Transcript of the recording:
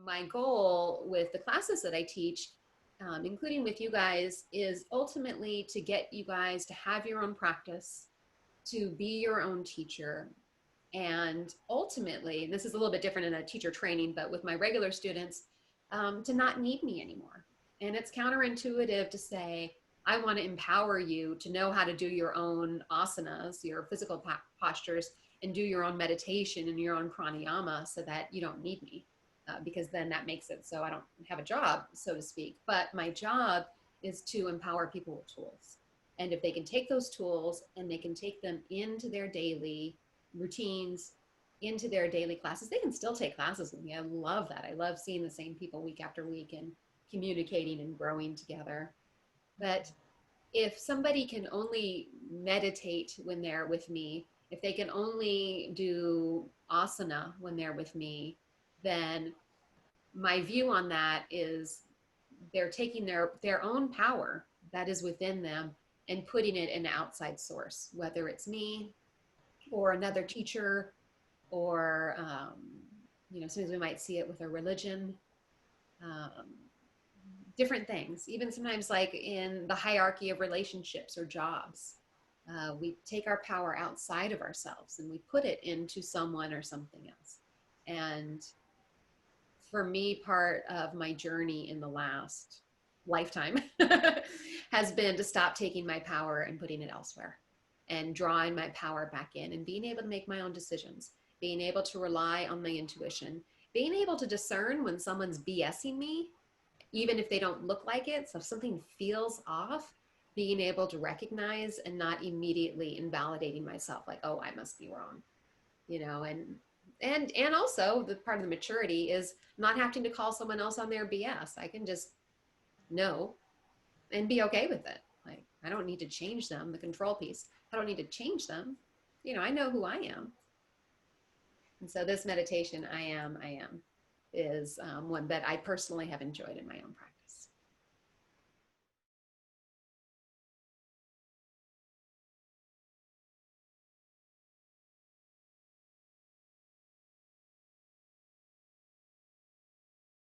my goal with the classes that I teach, including with you guys, is ultimately to get you guys to have your own practice, to be your own teacher. And ultimately, this is a little bit different in a teacher training, but with my regular students, to not need me anymore. And it's counterintuitive to say, I want to empower you to know how to do your own asanas, your physical postures, and do your own meditation and your own pranayama so that you don't need me. Because then that makes it so I don't have a job, so to speak. But my job is to empower people with tools. And if they can take those tools and they can take them into their daily routines, into their daily classes, they can still take classes with me. I love that. I love seeing the same people week after week and communicating and growing together. But if somebody can only meditate when they're with me, if they can only do asana when they're with me, then my view on that is they're taking their own power that is within them and putting it in an outside source, whether it's me or another teacher, or sometimes we might see it with a religion, um, different things, even sometimes like in the hierarchy of relationships or jobs. We take our power outside of ourselves and we put it into someone or something else. And for me, part of my journey in the last lifetime has been to stop taking my power and putting it elsewhere and drawing my power back in and being able to make my own decisions, being able to rely on my intuition, being able to discern when someone's BSing me, even if they don't look like it. So if something feels off, being able to recognize and not immediately invalidating myself, like, oh, I must be wrong, and also the part of the maturity is not having to call someone else on their BS. I can just know and be okay with it. Like, I don't need to change them, the control piece. I don't need to change them. I know who I am. And so this meditation, I am, is one that I personally have enjoyed in my own practice.